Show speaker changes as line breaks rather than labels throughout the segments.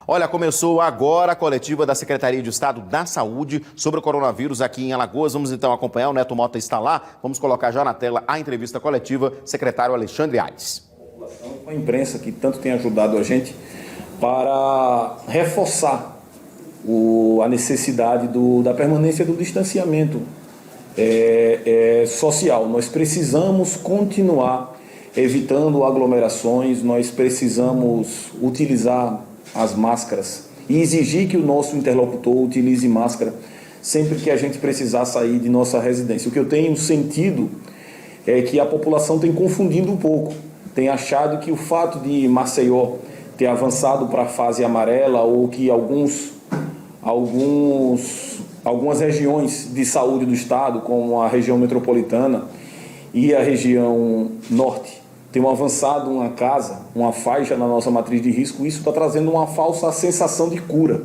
Olha, começou agora a coletiva da Secretaria de Estado da Saúde sobre o coronavírus aqui em Alagoas. Vamos então acompanhar, o Neto Mota está lá. Vamos colocar já na tela a entrevista coletiva, secretário Alexandre Aires.
Com a imprensa que tanto tem ajudado a gente para reforçar a necessidade da permanência do distanciamento social. Nós precisamos continuar evitando aglomerações, nós precisamos utilizar as máscaras e exigir que o nosso interlocutor utilize máscara sempre que a gente precisar sair de nossa residência. O que eu tenho sentido é que a população tem confundido um pouco, tem achado que o fato de Maceió ter avançado para a fase amarela ou que algumas regiões de saúde do estado, como a região metropolitana e a região norte, tenham avançado uma faixa na nossa matriz de risco. Isso está trazendo uma falsa sensação de cura,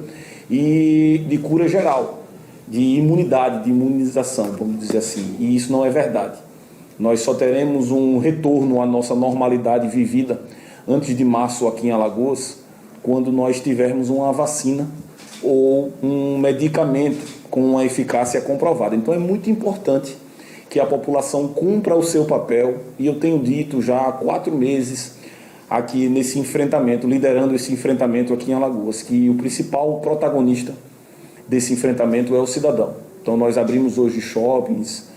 e de cura geral, de imunidade, de imunização, vamos dizer assim, e isso não é verdade. Nós só teremos um retorno à nossa normalidade vivida antes de março aqui em Alagoas, quando nós tivermos uma vacina ou um medicamento com uma eficácia comprovada. Então é muito importante que a população cumpra o seu papel, e eu tenho dito já há 4 meses aqui nesse enfrentamento, liderando esse enfrentamento aqui em Alagoas, que o principal protagonista desse enfrentamento é o cidadão. Então nós abrimos hoje shoppings,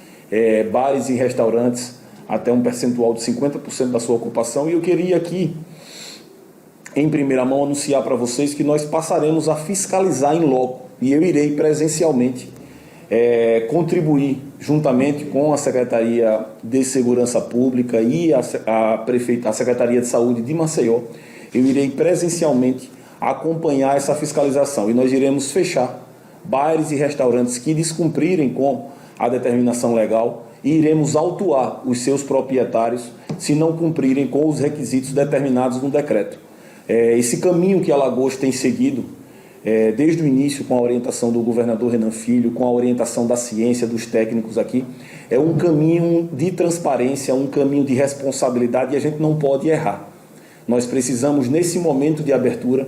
bares e restaurantes até um percentual de 50% da sua ocupação, e eu queria aqui, em primeira mão, anunciar para vocês que nós passaremos a fiscalizar em loco, e eu irei presencialmente contribuir juntamente com a Secretaria de Segurança Pública e a Secretaria de Saúde de Maceió. Eu irei presencialmente acompanhar essa fiscalização, e nós iremos fechar bares e restaurantes que descumprirem com a determinação legal, e iremos autuar os seus proprietários se não cumprirem com os requisitos determinados no decreto. Esse caminho que Alagoas tem seguido desde o início, com a orientação do governador Renan Filho, com a orientação da ciência, dos técnicos aqui, é um caminho de transparência, um caminho de responsabilidade, e a gente não pode errar. Nós precisamos, nesse momento de abertura,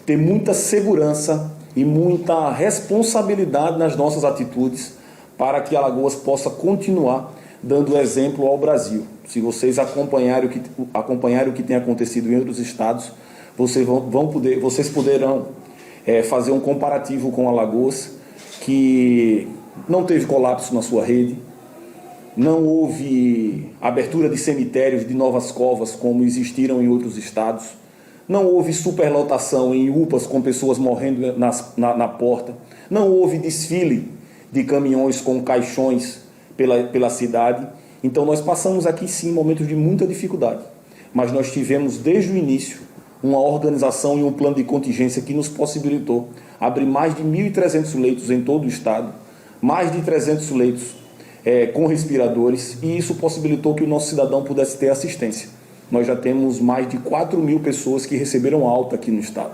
ter muita segurança e muita responsabilidade nas nossas atitudes, para que Alagoas possa continuar dando exemplo ao Brasil. Se vocês acompanharem o que tem acontecido em outros estados, vocês poderão fazer um comparativo com Alagoas, que não teve colapso na sua rede, não houve abertura de cemitérios, de novas covas, como existiram em outros estados, não houve superlotação em UPAs com pessoas morrendo na porta, não houve desfile de caminhões com caixões pela cidade. Então nós passamos aqui sim momentos de muita dificuldade, mas nós tivemos desde o início uma organização e um plano de contingência que nos possibilitou abrir mais de 1.300 leitos em todo o estado, mais de 300 leitos com respiradores, e isso possibilitou que o nosso cidadão pudesse ter assistência. Nós já temos mais de 4.000 pessoas que receberam alta aqui no estado,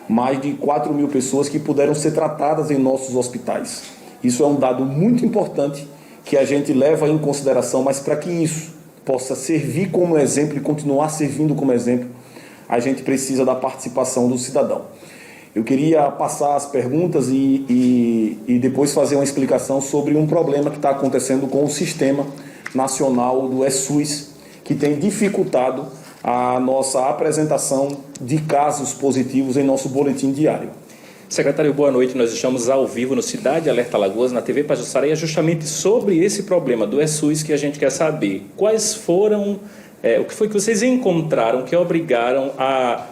mais de 4.000 pessoas que puderam ser tratadas em nossos hospitais. Isso é um dado muito importante que a gente leva em consideração, mas para que isso possa servir como exemplo e continuar servindo como exemplo, a gente precisa da participação do cidadão. Eu queria passar as perguntas e depois fazer uma explicação sobre um problema que está acontecendo com o Sistema Nacional do SUS, que tem dificultado a nossa apresentação de casos positivos em nosso boletim diário.
Secretário, boa noite. Nós estamos ao vivo no Cidade Alerta Alagoas, na TV Pajuçara, e é justamente sobre esse problema do SUS que a gente quer saber. Quais foram, o que foi que vocês encontraram que obrigaram a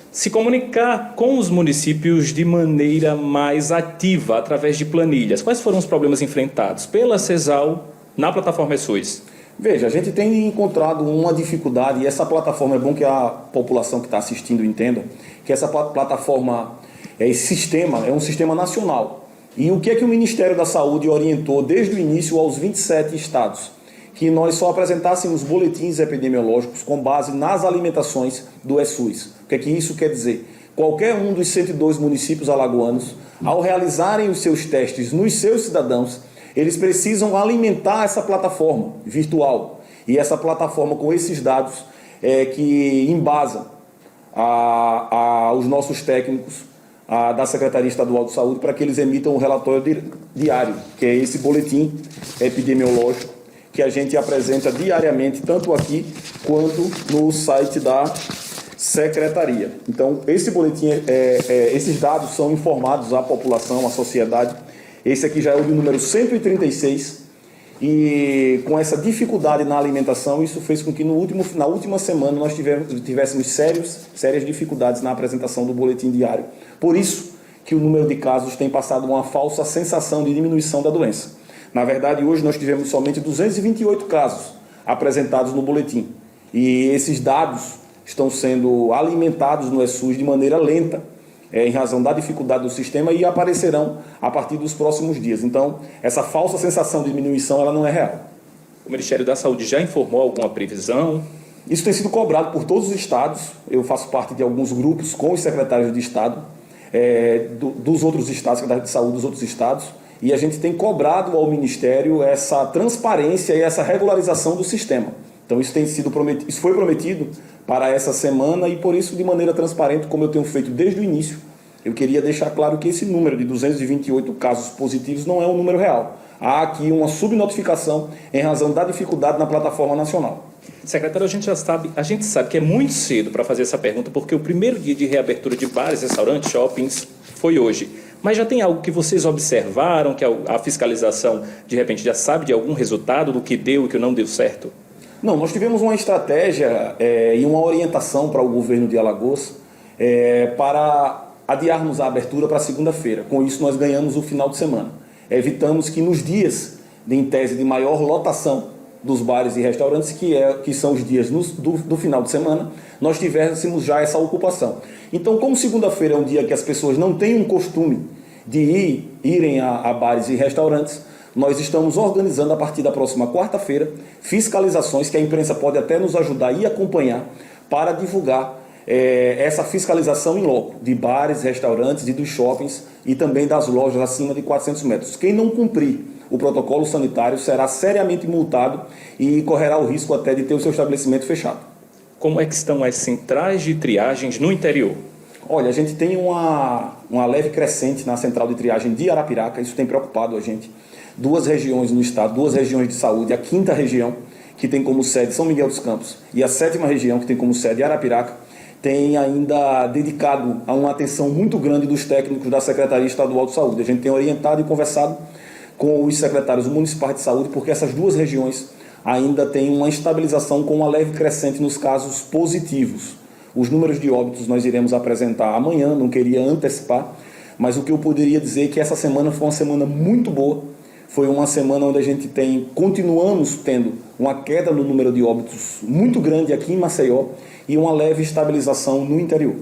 se comunicar com os municípios de maneira mais ativa, através de planilhas? Quais foram os problemas enfrentados pela CESAL na plataforma SUS?
Veja, a gente tem encontrado uma dificuldade, e essa plataforma, é bom que a população que está assistindo entenda, que essa plataforma, esse sistema é um sistema nacional. E o que é que o Ministério da Saúde orientou desde o início aos 27 estados? Que nós só apresentássemos boletins epidemiológicos com base nas alimentações do SUS. O que é que isso quer dizer? Qualquer um dos 102 municípios alagoanos, ao realizarem os seus testes nos seus cidadãos, eles precisam alimentar essa plataforma virtual. E essa plataforma com esses dados que embasa os nossos técnicos da Secretaria Estadual de Saúde para que eles emitam um relatório diário, que é esse boletim epidemiológico que a gente apresenta diariamente, tanto aqui quanto no site da Secretaria. Então, esse boletim, esses dados são informados à população, à sociedade. Esse aqui já é o de número 136, e com essa dificuldade na alimentação, isso fez com que na última semana nós tivéssemos sérias dificuldades na apresentação do boletim diário. Por isso que o número de casos tem passado uma falsa sensação de diminuição da doença. Na verdade, hoje nós tivemos somente 228 casos apresentados no boletim. E esses dados estão sendo alimentados no ESUS de maneira lenta, em razão da dificuldade do sistema, e aparecerão a partir dos próximos dias. Então, essa falsa sensação de diminuição, ela não é real.
O Ministério da Saúde já informou alguma previsão?
Isso tem sido cobrado por todos os estados. Eu faço parte de alguns grupos com os secretários de estado, dos outros estados, secretários de saúde dos outros estados, e a gente tem cobrado ao Ministério essa transparência e essa regularização do sistema. Então, isso tem sido prometido, isso foi prometido para essa semana, e por isso, de maneira transparente, como eu tenho feito desde o início, eu queria deixar claro que esse número de 228 casos positivos não é um número real. Há aqui uma subnotificação em razão da dificuldade na plataforma nacional.
Secretário, a gente sabe que é muito cedo para fazer essa pergunta, porque o primeiro dia de reabertura de bares, restaurantes, shoppings foi hoje. Mas já tem algo que vocês observaram, que a fiscalização, de repente, já sabe de algum resultado do que deu e que não deu certo?
Não, nós tivemos uma estratégia e uma orientação para o governo de Alagoas para adiarmos a abertura para segunda-feira. Com isso, nós ganhamos o final de semana. Evitamos que nos dias, em tese, de maior lotação dos bares e restaurantes, que são os dias do final de semana, nós tivéssemos já essa ocupação. Então, como segunda-feira é um dia que as pessoas não têm um costume de irem a bares e restaurantes, nós estamos organizando a partir da próxima quarta-feira fiscalizações que a imprensa pode até nos ajudar e acompanhar para divulgar essa fiscalização em loco de bares, restaurantes e dos shoppings e também das lojas acima de 400 metros. Quem não cumprir o protocolo sanitário será seriamente multado e correrá o risco até de ter o seu estabelecimento fechado.
Como é que estão as centrais de triagens no interior?
Olha, a gente tem uma leve crescente na central de triagem de Arapiraca, isso tem preocupado a gente. 2 regiões no estado, 2 regiões de saúde, a 5ª região, que tem como sede São Miguel dos Campos, e a 7ª região, que tem como sede Arapiraca, tem ainda dedicado a uma atenção muito grande dos técnicos da Secretaria Estadual de Saúde. A gente tem orientado e conversado com os secretários municipais de saúde, porque essas 2 regiões ainda têm uma estabilização com uma leve crescente nos casos positivos. Os números de óbitos nós iremos apresentar amanhã, não queria antecipar, mas o que eu poderia dizer é que essa semana foi uma semana muito boa. Foi uma semana onde a gente continuamos tendo uma queda no número de óbitos muito grande aqui em Maceió e uma leve estabilização no interior.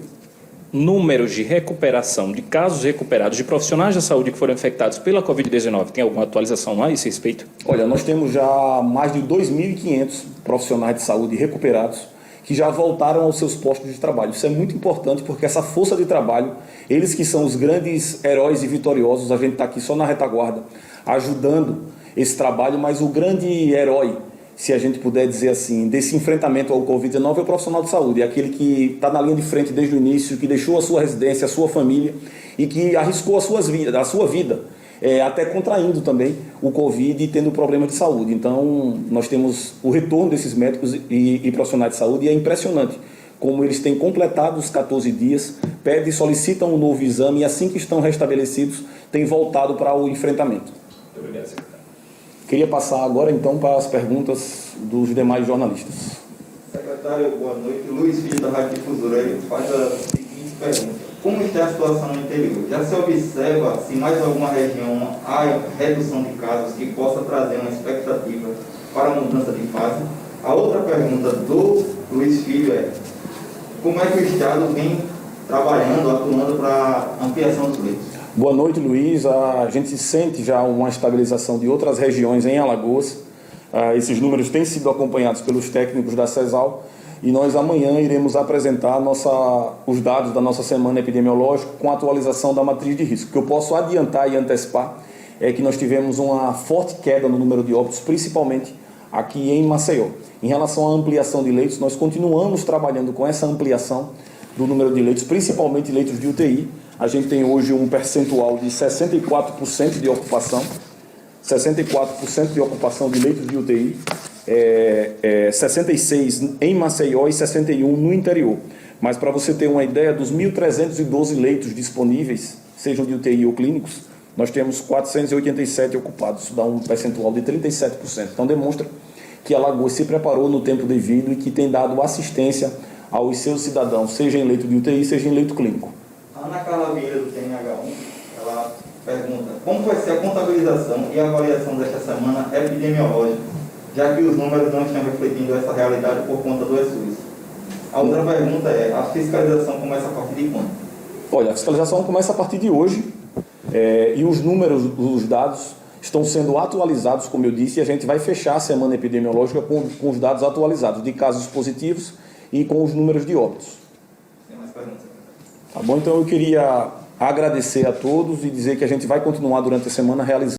Números de recuperação, de casos recuperados, de profissionais da saúde que foram infectados pela Covid-19, tem alguma atualização a esse respeito?
Olha, nós temos já mais de 2.500 profissionais de saúde recuperados que já voltaram aos seus postos de trabalho. Isso é muito importante porque essa força de trabalho, eles que são os grandes heróis e vitoriosos, a gente está aqui só na retaguarda, ajudando esse trabalho, mas o grande herói, se a gente puder dizer assim, desse enfrentamento ao Covid-19 é o profissional de saúde, é aquele que está na linha de frente desde o início, que deixou a sua residência, a sua família e que arriscou a sua vida, até contraindo também o Covid e tendo problemas de saúde. Então, nós temos o retorno desses médicos e profissionais de saúde e é impressionante como eles têm completado os 14 dias, pedem e solicitam um novo exame e assim que estão restabelecidos, têm voltado para o enfrentamento.
Muito obrigado, secretário.
Queria passar agora, então, para as perguntas dos demais jornalistas.
Secretário, boa noite. Luiz Filho, da Rádio Difusora, ele faz a seguinte pergunta. Como está a situação no interior? Já se observa se mais alguma região há redução de casos que possa trazer uma expectativa para a mudança de fase? A outra pergunta do Luiz Filho é: como é que o Estado vem trabalhando, atuando para a ampliação dos leitos?
Boa noite, Luiz. A gente sente já uma estabilização de outras regiões em Alagoas. Esses números têm sido acompanhados pelos técnicos da CESAL e nós amanhã iremos apresentar os dados da nossa semana epidemiológica com a atualização da matriz de risco. O que eu posso adiantar e antecipar é que nós tivemos uma forte queda no número de óbitos, principalmente aqui em Maceió. Em relação à ampliação de leitos, nós continuamos trabalhando com essa ampliação do número de leitos, principalmente leitos de UTI, A gente tem hoje um percentual de 64% de ocupação, 64% de ocupação de leitos de UTI, 66% em Maceió e 61% no interior. Mas para você ter uma ideia, dos 1.312 leitos disponíveis, sejam de UTI ou clínicos, nós temos 487 ocupados, isso dá um percentual de 37%. Então demonstra que Alagoas se preparou no tempo devido e que tem dado assistência aos seus cidadãos, seja em leito de UTI, seja em leito clínico.
A Ana Carla Vieira, do TNH1, ela pergunta: como vai ser a contabilização e avaliação desta semana epidemiológica, já que os números não estão refletindo essa realidade por conta do ESUS? A outra pergunta é: a fiscalização começa a partir de quando?
Olha, a fiscalização começa a partir de hoje e os números, os dados estão sendo atualizados, como eu disse, e a gente vai fechar a semana epidemiológica com os dados atualizados de casos positivos e com os números de óbitos.
Tem mais perguntas?
Tá bom? Então eu queria agradecer a todos e dizer que a gente vai continuar durante a semana realizando